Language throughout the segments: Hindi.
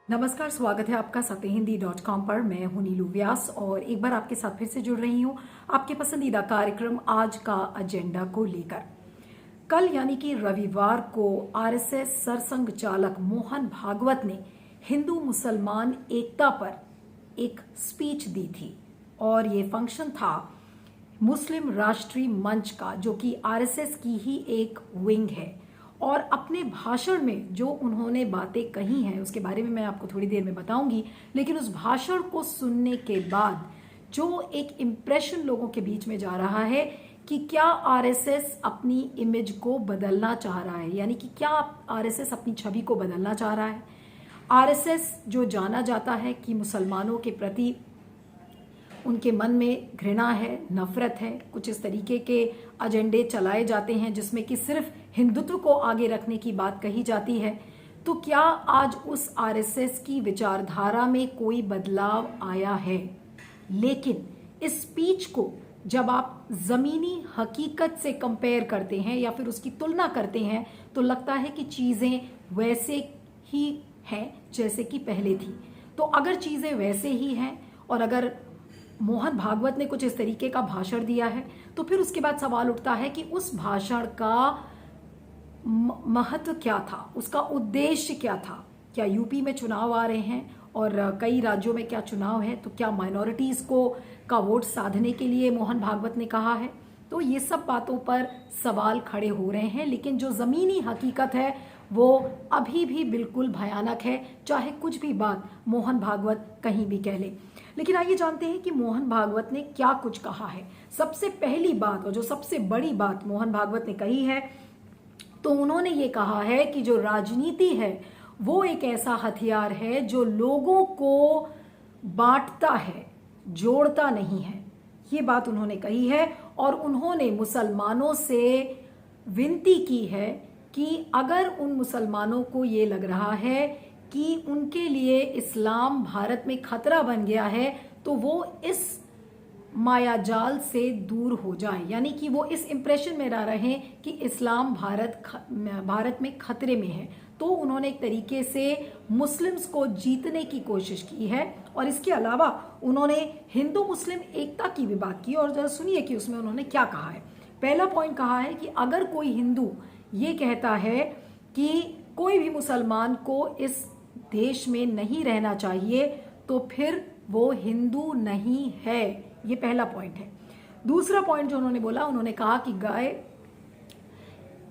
नमस्कार, स्वागत है आपका सत्यहिंदी.com पर। मैं हूं नीलू व्यास और एक बार आपके साथ फिर से जुड़ रही हूं आपके पसंदीदा कार्यक्रम आज का एजेंडा को लेकर। कल यानी कि रविवार को आरएसएस सरसंघ चालक मोहन भागवत ने हिंदू मुसलमान एकता पर एक स्पीच दी थी और ये फंक्शन था मुस्लिम राष्ट्रीय मंच का, जो कि आरएसएस की ही एक विंग है। और अपने भाषण में जो उन्होंने बातें कही हैं उसके बारे में मैं आपको थोड़ी देर में बताऊंगी, लेकिन उस भाषण को सुनने के बाद जो एक इम्प्रेशन लोगों के बीच में जा रहा है कि क्या आरएसएस अपनी इमेज को बदलना चाह रहा है, यानी कि क्या आरएसएस अपनी छवि को बदलना चाह रहा है। आरएसएस जो जाना जाता है कि मुसलमानों के प्रति उनके मन में घृणा है, नफरत है, कुछ इस तरीके के एजेंडे चलाए जाते हैं जिसमें कि सिर्फ हिंदुत्व को आगे रखने की बात कही जाती है। तो क्या आज उस आरएसएस की विचारधारा में कोई बदलाव आया है? लेकिन इस स्पीच को जब आप जमीनी हकीकत से कंपेयर करते हैं या फिर उसकी तुलना करते हैं तो लगता है कि चीजें वैसे ही हैं जैसे कि पहले थी। तो अगर चीजें वैसे ही हैं और अगर मोहन भागवत ने कुछ इस तरीके का भाषण दिया है तो फिर उसके बाद सवाल उठता है कि उस भाषण का महत्व क्या था, उसका उद्देश्य क्या था। क्या यूपी में चुनाव आ रहे हैं और कई राज्यों में क्या चुनाव है, तो क्या माइनॉरिटीज को का वोट साधने के लिए मोहन भागवत ने कहा है? तो ये सब बातों पर सवाल खड़े हो रहे हैं, लेकिन जो जमीनी हकीकत है वो अभी भी बिल्कुल भयानक है, चाहे कुछ भी बात मोहन भागवत कहीं भी कह ले। लेकिन आइए जानते हैं कि मोहन भागवत ने क्या कुछ कहा है। सबसे पहली बात और जो सबसे बड़ी बात मोहन भागवत ने कही है तो उन्होंने ये कहा है कि जो राजनीति है वो एक ऐसा हथियार है जो लोगों को बांटता है, जोड़ता नहीं है। ये बात उन्होंने कही है और उन्होंने मुसलमानों से विनती की है कि अगर उन मुसलमानों को ये लग रहा है कि उनके लिए इस्लाम भारत में खतरा बन गया है तो वो इस मायाजाल से दूर हो जाए, यानी कि वो इस इंप्रेशन में ना रहें कि इस्लाम भारत में खतरे में है। तो उन्होंने एक तरीके से मुस्लिम्स को जीतने की कोशिश की है और इसके अलावा उन्होंने हिंदू मुस्लिम एकता की भी बात की। और जरा सुनिए कि उसमें उन्होंने क्या कहा है। पहला पॉइंट कहा है कि अगर कोई हिंदू ये कहता है कि कोई भी मुसलमान को इस देश में नहीं रहना चाहिए तो फिर वो हिंदू नहीं है। ये पहला पॉइंट है। दूसरा पॉइंट जो उन्होंने बोला, उन्होंने कहा कि गाय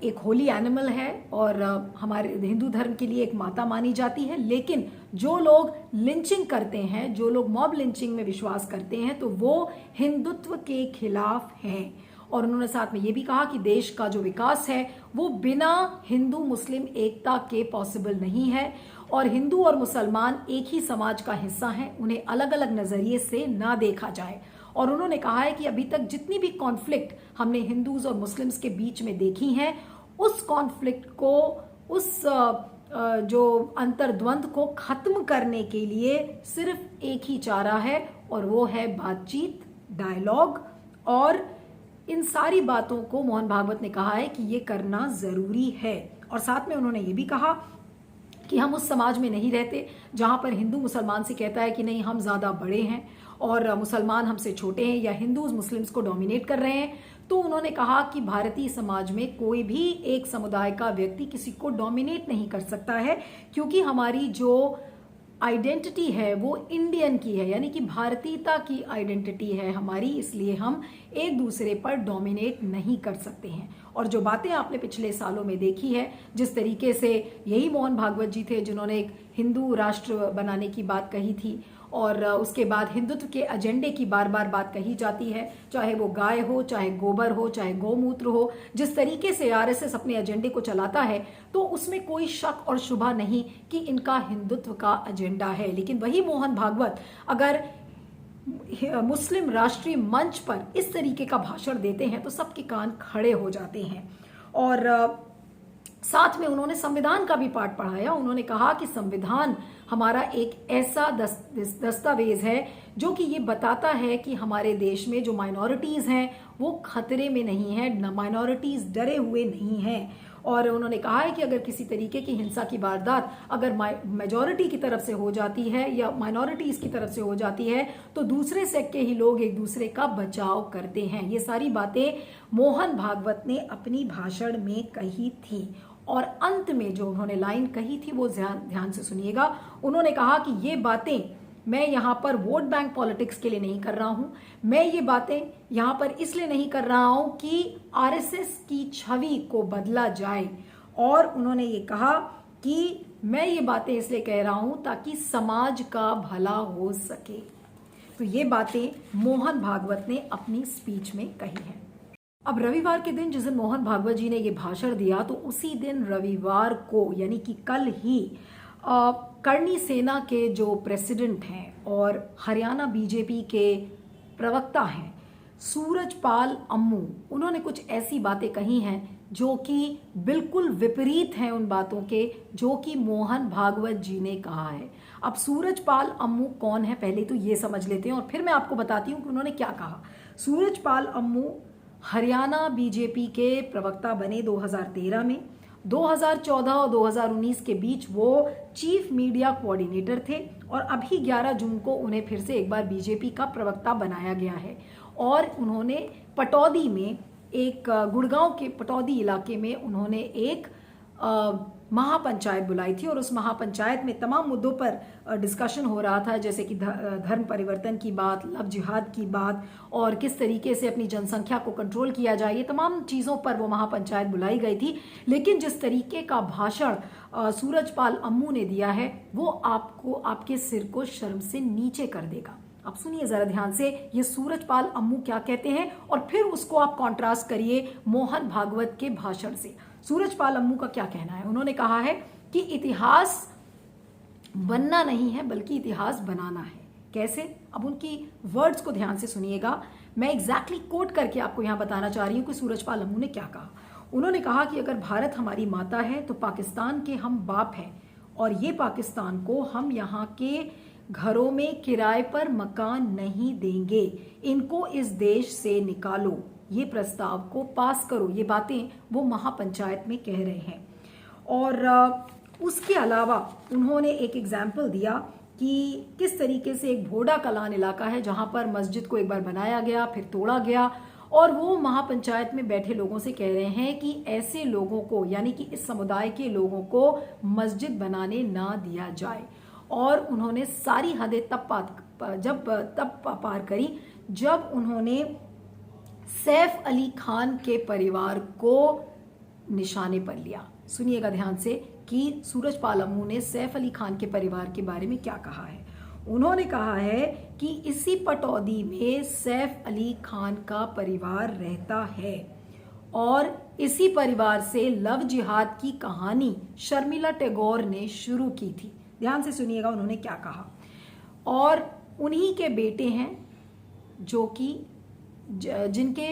एक होली एनिमल है और हमारे हिंदू धर्म के लिए एक माता मानी जाती है, लेकिन जो लोग लिंचिंग करते हैं, जो लोग मॉब लिंचिंग में विश्वास करते हैं, तो वो हिंदुत्व के खिलाफ हैं। और उन्होंने साथ में ये भी कहा कि देश का जो विकास है वो बिना हिंदू मुस्लिम एकता के पॉसिबल नहीं है और हिंदू और मुसलमान एक ही समाज का हिस्सा हैं, उन्हें अलग अलग नजरिए से ना देखा जाए। और उन्होंने कहा है कि अभी तक जितनी भी कॉन्फ्लिक्ट हमने हिंदूज और मुस्लिम्स के बीच में देखी हैं, उस कॉन्फ्लिक्ट को, उस जो अंतर्द्वंद को खत्म करने के लिए सिर्फ एक ही चारा है और वो है बातचीत, डायलॉग। और इन सारी बातों को मोहन भागवत ने कहा है कि ये करना जरूरी है। और साथ में उन्होंने ये भी कहा कि हम उस समाज में नहीं रहते जहां पर हिंदू मुसलमान से कहता है कि नहीं हम ज्यादा बड़े हैं और मुसलमान हमसे छोटे हैं या हिंदूज मुस्लिम्स को डोमिनेट कर रहे हैं। तो उन्होंने कहा कि भारतीय समाज में कोई भी एक समुदाय का व्यक्ति किसी को डोमिनेट नहीं कर सकता है, क्योंकि हमारी जो आइडेंटिटी है वो इंडियन की है, यानी कि भारतीयता की आइडेंटिटी है हमारी, इसलिए हम एक दूसरे पर डोमिनेट नहीं कर सकते हैं। और जो बातें आपने पिछले सालों में देखी है, जिस तरीके से यही मोहन भागवत जी थे जिन्होंने एक हिंदू राष्ट्र बनाने की बात कही थी और उसके बाद हिंदुत्व के एजेंडे की बार बार बात कही जाती है, चाहे वो गाय हो, चाहे गोबर हो, चाहे गौमूत्र हो। जिस तरीके से आरएसएस अपने एजेंडे को चलाता है तो उसमें कोई शक और शुबा नहीं कि इनका हिंदुत्व का एजेंडा है। लेकिन वही मोहन भागवत अगर मुस्लिम राष्ट्रीय मंच पर इस तरीके का भाषण देते हैं तो सबके कान खड़े हो जाते हैं। और साथ में उन्होंने संविधान का भी पाठ पढ़ाया। उन्होंने कहा कि संविधान हमारा एक ऐसा दस्तावेज है जो कि ये बताता है कि हमारे देश में जो माइनॉरिटीज हैं वो खतरे में नहीं है, माइनॉरिटीज डरे हुए नहीं हैं। और उन्होंने कहा है कि अगर किसी तरीके की हिंसा की वारदात अगर मेजॉरिटी की तरफ से हो जाती है या माइनॉरिटीज की तरफ से हो जाती है तो दूसरे सेक्ट के ही लोग एक दूसरे का बचाव करते हैं। ये सारी बातें मोहन भागवत ने अपनी भाषण में कही थी और अंत में जो उन्होंने लाइन कही थी वो ध्यान से सुनिएगा। उन्होंने कहा कि ये बातें मैं यहाँ पर वोट बैंक पॉलिटिक्स के लिए नहीं कर रहा हूँ, मैं ये बातें यहाँ पर इसलिए नहीं कर रहा हूँ कि आरएसएस की छवि को बदला जाए, और उन्होंने ये कहा कि मैं ये बातें इसलिए कह रहा हूँ ताकि समाज का भला हो सके। तो ये बातें मोहन भागवत ने अपनी स्पीच में कही है। अब रविवार के दिन जिस दिन मोहन भागवत जी ने ये भाषण दिया तो उसी दिन रविवार को यानी कि कल ही करणी सेना के जो प्रेसिडेंट हैं और हरियाणा बीजेपी के प्रवक्ता हैं सूरजपाल अम्मू, उन्होंने कुछ ऐसी बातें कही हैं जो कि बिल्कुल विपरीत हैं उन बातों के जो कि मोहन भागवत जी ने कहा है। अब सूरजपाल अम्मू कौन है पहले तो ये समझ लेते हैं और फिर मैं आपको बताती हूँ कि उन्होंने क्या कहा। सूरजपाल अम्मू हरियाणा बीजेपी के प्रवक्ता बने 2013 में। 2014 और 2019 के बीच वो चीफ मीडिया कोऑर्डिनेटर थे और अभी 11 जून को उन्हें फिर से एक बार बीजेपी का प्रवक्ता बनाया गया है। और उन्होंने पटौदी में एक गुड़गांव के पटौदी इलाके में उन्होंने एक महापंचायत बुलाई थी और उस महापंचायत में तमाम मुद्दों पर डिस्कशन हो रहा था, जैसे कि धर्म परिवर्तन की बात, लव जिहाद की बात और किस तरीके से अपनी जनसंख्या को कंट्रोल किया जाए, ये तमाम चीज़ों पर वो महापंचायत बुलाई गई थी। लेकिन जिस तरीके का भाषण सूरजपाल अम्मू ने दिया है वो आपको आपके सिर को शर्म से नीचे कर देगा। अब सुनिए जरा ध्यान से ये सूरजपाल अम्मू क्या कहते हैं और फिर उसको आप कॉन्ट्रास्ट करिए मोहन भागवत के भाषण से। सूरजपाल अम्मू का क्या कहना है? उन्होंने कहा है कि इतिहास बनना नहीं है बल्कि इतिहास बनाना है। कैसे? अब उनकी वर्ड्स को ध्यान से सुनिएगा। मैं एग्जैक्टली कोट करके आपको यहां बताना चाह रही हूं कि सूरजपाल अम्मू ने क्या कहा। उन्होंने कहा कि अगर भारत हमारी माता है तो पाकिस्तान के हम बाप हैं और ये पाकिस्तान को हम यहाँ के घरों में किराए पर मकान नहीं देंगे, इनको इस देश से निकालो, ये प्रस्ताव को पास करो। ये बातें वो महापंचायत में कह रहे हैं। और उसके अलावा उन्होंने एक एग्जाम्पल दिया कि किस तरीके से एक भोडा कलान इलाका है जहां पर मस्जिद को एक बार बनाया गया फिर तोड़ा गया और वो महापंचायत में बैठे लोगों से कह रहे हैं कि ऐसे लोगों को यानी कि इस समुदाय के लोगों को मस्जिद बनाने ना दिया जाए। और उन्होंने सारी हदें तब पार करी जब उन्होंने सैफ अली खान के परिवार को निशाने पर लिया। सुनिएगा ध्यान से कि सूरजपाल अम्मू ने सैफ अली खान के परिवार के बारे में क्या कहा है। उन्होंने कहा है कि इसी पटौदी में सैफ अली खान का परिवार रहता है और इसी परिवार से लव जिहाद की कहानी शर्मिला टैगोर ने शुरू की थी। ध्यान से सुनिएगा उन्होंने क्या कहा। और उन्हीं के बेटे हैं जो कि जिनके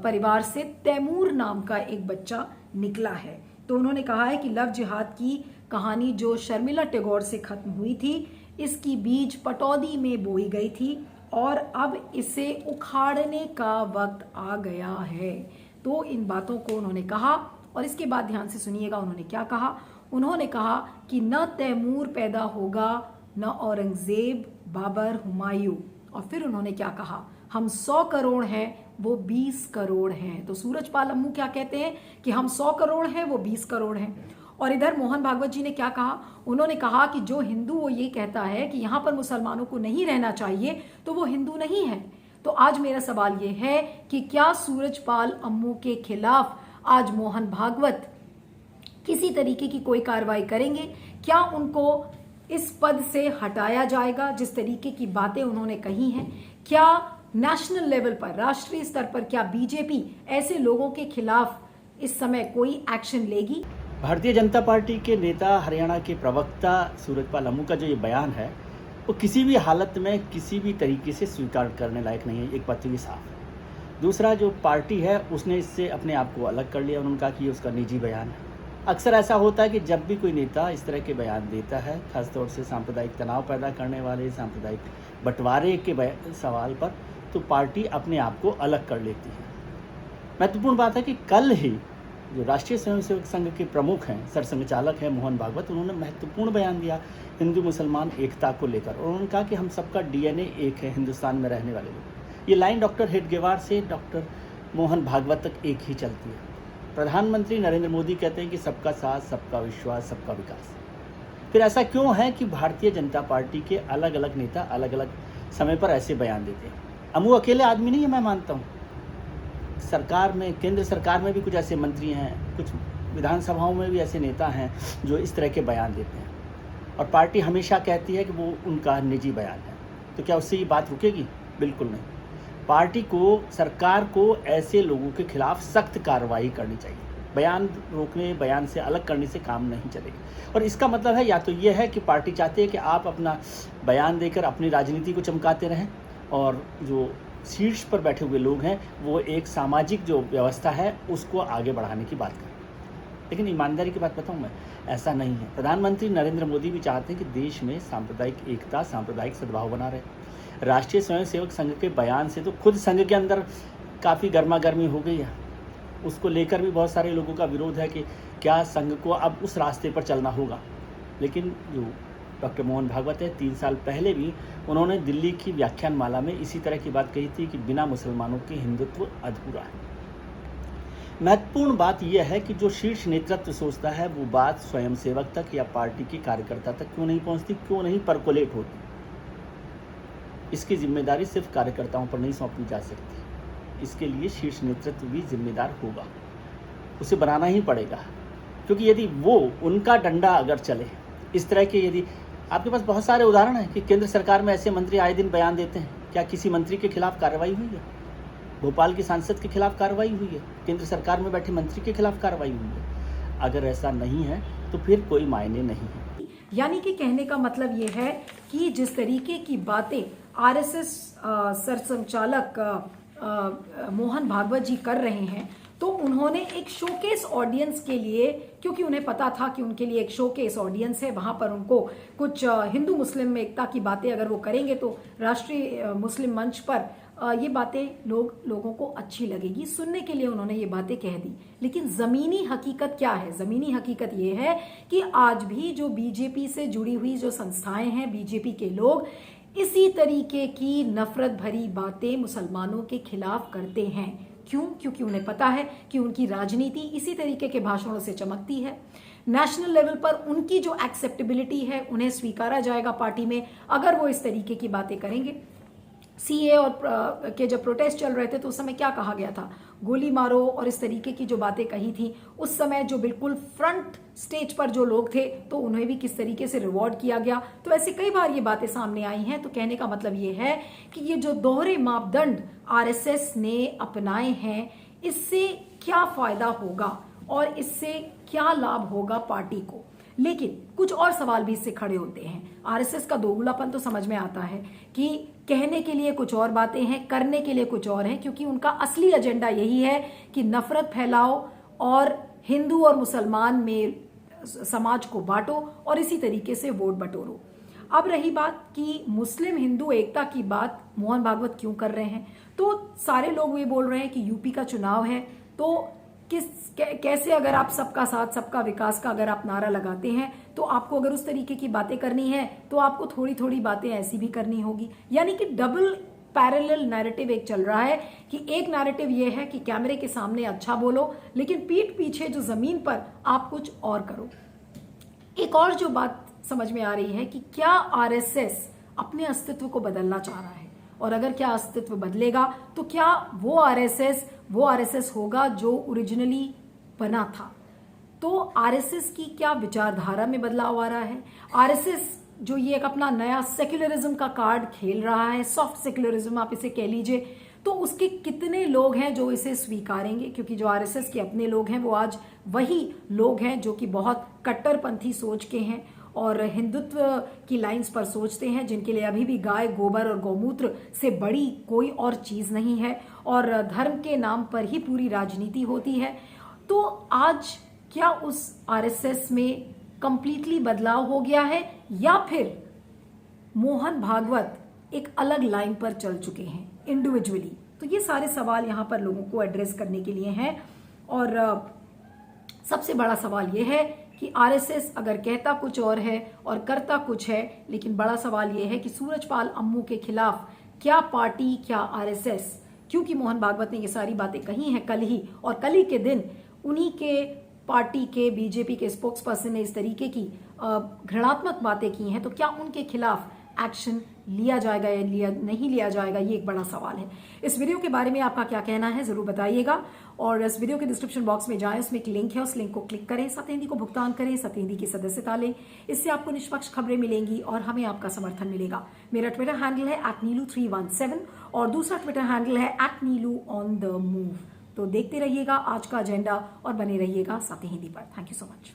परिवार से तैमूर नाम का एक बच्चा निकला है। तो उन्होंने कहा है कि लव जिहाद की कहानी जो शर्मिला टैगोर से खत्म हुई थी, इसकी बीज पटौदी में बोई गई थी और अब इसे उखाड़ने का वक्त आ गया है। तो इन बातों को उन्होंने कहा और इसके बाद ध्यान से सुनिएगा उन्होंने क्या कहा। उन्होंने कहा कि न तैमूर पैदा होगा न औरंगजेब, बाबर, हुमायूं। और फिर उन्होंने क्या कहा, हम 100 करोड़ हैं वो 20 करोड़ हैं। तो सूरजपाल अम्मू क्या कहते हैं कि हम 100 करोड़ हैं वो 20 करोड़ हैं। और इधर मोहन भागवत जी ने क्या कहा, उन्होंने कहा कि जो हिंदू वो ये कहता है कि यहाँ पर मुसलमानों को नहीं रहना चाहिए तो वो हिंदू नहीं है। तो आज मेरा सवाल ये है कि क्या सूरजपाल अम्मू के खिलाफ आज मोहन भागवत किसी तरीके की कोई कार्रवाई करेंगे? क्या उनको इस पद से हटाया जाएगा जिस तरीके की बातें उन्होंने कही हैं? क्या नेशनल लेवल पर, राष्ट्रीय स्तर पर क्या बीजेपी ऐसे लोगों के खिलाफ इस समय कोई एक्शन लेगी? भारतीय जनता पार्टी के नेता, हरियाणा के प्रवक्ता सूरजपाल अम्मू का जो ये बयान है वो किसी भी हालत में किसी भी तरीके से स्वीकार करने लायक नहीं है। एक बात तो ये साफ है। दूसरा, जो पार्टी है उसने इससे अपने आप को अलग कर लिया। उन्होंने कहा कि ये उसका निजी बयान है। अक्सर ऐसा होता है कि जब भी कोई नेता इस तरह के बयान देता है, खासतौर से सांप्रदायिक तनाव पैदा करने वाले, सांप्रदायिक बंटवारे के सवाल पर, तो पार्टी अपने आप को अलग कर लेती है। महत्वपूर्ण बात है कि कल ही जो राष्ट्रीय स्वयंसेवक संघ के प्रमुख हैं, सरसंघचालक हैं मोहन भागवत, उन्होंने महत्वपूर्ण बयान दिया हिंदू मुसलमान एकता को लेकर, और उन्होंने कहा कि हम सबका डीएनए एक है, हिंदुस्तान में रहने वाले लोग। ये लाइन डॉक्टर हेडगेवार से डॉक्टर मोहन भागवत तक एक ही चलती है। प्रधानमंत्री नरेंद्र मोदी कहते हैं कि सबका साथ, सबका विश्वास, सबका विकास। फिर ऐसा क्यों है कि भारतीय जनता पार्टी के अलग अलग नेता अलग अलग समय पर ऐसे बयान देते हैं? अमू अकेले आदमी नहीं है, मैं मानता हूँ। सरकार में, केंद्र सरकार में भी कुछ ऐसे मंत्री हैं, कुछ विधानसभाओं में भी ऐसे नेता हैं जो इस तरह के बयान देते हैं, और पार्टी हमेशा कहती है कि वो उनका निजी बयान है। तो क्या उससे ये बात रुकेगी? बिल्कुल नहीं। पार्टी को, सरकार को ऐसे लोगों के खिलाफ सख्त कार्रवाई करनी चाहिए। बयान रोकने, बयान से अलग करने से काम नहीं चलेगा। और इसका मतलब है, या तो ये है कि पार्टी चाहती है कि आप अपना बयान देकर अपनी राजनीति को चमकाते रहें, और जो शीर्ष पर बैठे हुए लोग हैं वो एक सामाजिक जो व्यवस्था है उसको आगे बढ़ाने की बात करें। लेकिन ईमानदारी की बात बताऊं मैं, ऐसा नहीं है। प्रधानमंत्री नरेंद्र मोदी भी चाहते हैं कि देश में सांप्रदायिक एकता, सांप्रदायिक सद्भाव बना रहे। राष्ट्रीय स्वयंसेवक संघ के बयान से तो खुद संघ के अंदर काफ़ी गर्मा गर्मी हो गई है। उसको लेकर भी बहुत सारे लोगों का विरोध है कि क्या संघ को अब उस रास्ते पर चलना होगा। लेकिन जो डॉक्टर मोहन भागवत है, 3 साल पहले भी उन्होंने दिल्ली की व्याख्यान माला में इसी तरह की बात कही थी कि बिना मुसलमानों के हिंदुत्व अधूरा है। महत्वपूर्ण बात यह है कि जो शीर्ष नेतृत्व सोचता है वो बात स्वयंसेवक तक या पार्टी के कार्यकर्ता तक क्यों नहीं पहुंचती, क्यों नहीं परकोलेट होती। इसकी जिम्मेदारी सिर्फ कार्यकर्ताओं पर नहीं सौंपी जा सकती। इसके लिए शीर्ष नेतृत्व भी जिम्मेदार होगा, उसे बनाना ही पड़ेगा। क्योंकि यदि वो, उनका डंडा अगर चले इस तरह के, यदि आपके पास बहुत सारे उदाहरण हैं कि केंद्र सरकार में ऐसे मंत्री आए दिन बयान देते हैं, क्या किसी मंत्री के खिलाफ कार्रवाई हुई है? भोपाल के सांसद के खिलाफ कार्रवाई हुई है? केंद्र सरकार में बैठे मंत्री के खिलाफ कार्रवाई हुई है? अगर ऐसा नहीं है तो फिर कोई मायने नहीं है। यानी कि कहने का मतलब ये है कि जिस तरीके की बातें आरएसएस सरसंघचालक मोहन भागवत जी कर रहे हैं, तो उन्होंने एक शोकेस ऑडियंस के लिए, क्योंकि उन्हें पता था कि उनके लिए एक शोकेस ऑडियंस है, वहां पर उनको कुछ हिंदू मुस्लिम में एकता की बातें अगर वो करेंगे तो राष्ट्रीय मुस्लिम मंच पर ये बातें लोगों को अच्छी लगेगी, सुनने के लिए उन्होंने ये बातें कह दी। लेकिन जमीनी हकीकत क्या है? जमीनी हकीकत ये है कि आज भी जो बीजेपी से जुड़ी हुई जो संस्थाएं हैं, बीजेपी के लोग इसी तरीके की नफरत भरी बातें मुसलमानों के खिलाफ करते हैं। क्यों? क्योंकि उन्हें पता है कि उनकी राजनीति इसी तरीके के भाषणों से चमकती है। नेशनल लेवल पर उनकी जो एक्सेप्टेबिलिटी है, उन्हें स्वीकारा जाएगा पार्टी में अगर वो इस तरीके की बातें करेंगे। सीए और के जब प्रोटेस्ट चल रहे थे तो उस समय क्या कहा गया था? गोली मारो, और इस तरीके की जो बातें कही थी उस समय, जो बिल्कुल फ्रंट स्टेज पर जो लोग थे तो उन्हें भी किस तरीके से रिवॉर्ड किया गया। तो ऐसे कई बार ये बातें सामने आई हैं। तो कहने का मतलब ये है कि ये जो दोहरे मापदंड आरएसएस ने अपनाए हैं, इससे क्या फायदा होगा और इससे क्या लाभ होगा पार्टी को। लेकिन कुछ और सवाल भी इससे खड़े होते हैं। आरएसएस का दोगलापन तो समझ में आता है कि कहने के लिए कुछ और बातें हैं, करने के लिए कुछ और है, क्योंकि उनका असली एजेंडा यही है कि नफरत फैलाओ और हिंदू और मुसलमान में समाज को बांटो और इसी तरीके से वोट बटोरो। अब रही बात कि मुस्लिम हिंदू एकता की बात मोहन भागवत क्यों कर रहे हैं, तो सारे लोग ये बोल रहे हैं कि यूपी का चुनाव है, तो कैसे अगर आप सबका साथ, सबका विकास का अगर आप नारा लगाते हैं, तो आपको अगर उस तरीके की बातें करनी है तो आपको थोड़ी थोड़ी बातें ऐसी भी करनी होगी। यानी कि डबल पैरेलल नैरेटिव एक चल रहा है कि एक नैरेटिव ये है कि कैमरे के सामने अच्छा बोलो, लेकिन पीठ पीछे जो जमीन पर आप कुछ और करो। एक और जो बात समझ में आ रही है कि क्या आरएसएस अपने अस्तित्व को बदलना चाह रहा है, और अगर क्या अस्तित्व बदलेगा तो क्या वो आरएसएस होगा जो ओरिजिनली बना था। तो आरएसएस की क्या विचारधारा में बदलाव आ रहा है? आरएसएस जो ये एक अपना नया सेक्युलरिज्म का कार्ड खेल रहा है, सॉफ्ट सेक्युलरिज्म आप इसे कह लीजिए, तो उसके कितने लोग हैं जो इसे स्वीकारेंगे? क्योंकि जो आरएसएस के अपने लोग हैं वो आज वही लोग हैं जो कि बहुत कट्टरपंथी सोच के हैं और हिंदुत्व की लाइंस पर सोचते हैं, जिनके लिए अभी भी गाय, गोबर और गौमूत्र से बड़ी कोई और चीज नहीं है, और धर्म के नाम पर ही पूरी राजनीति होती है। तो आज क्या उस आरएसएस में कंप्लीटली बदलाव हो गया है, या फिर मोहन भागवत एक अलग लाइन पर चल चुके हैं इंडिविजुअली? तो ये सारे सवाल यहाँ पर लोगों को एड्रेस करने के लिए हैं। और सबसे बड़ा सवाल यह है कि आरएसएस अगर कहता कुछ और है और करता कुछ है, लेकिन बड़ा सवाल यह है कि सूरजपाल अम्मू के खिलाफ क्या पार्टी, क्या आरएसएस, क्योंकि मोहन भागवत ने ये सारी बातें कही हैं कल ही, और कल ही के दिन उन्हीं के पार्टी के बीजेपी के स्पोक्स पर्सन ने इस तरीके की घृणात्मक बातें की हैं, तो क्या उनके खिलाफ एक्शन लिया जाएगा या नहीं लिया जाएगा, ये एक बड़ा सवाल है। इस वीडियो के बारे में आपका क्या कहना है जरूर बताइएगा, और इस वीडियो के डिस्क्रिप्शन बॉक्स में जाएं, उसमें एक लिंक है, उस लिंक को क्लिक करें, सत्य हिंदी को भुगतान करें, सत्य हिंदी की सदस्यता लें। इससे आपको निष्पक्ष खबरें मिलेंगी और हमें आपका समर्थन मिलेगा। मेरा ट्विटर हैंडल है @नीलू317 और दूसरा ट्विटर हैंडल है @नीलू_on_the_move। तो देखते रहिएगा आज का एजेंडा और बने रहिएगा सत्य हिंदी पर। Thank you so much.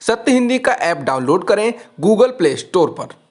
सत्य हिंदी का ऐप डाउनलोड करें गूगल प्ले स्टोर पर।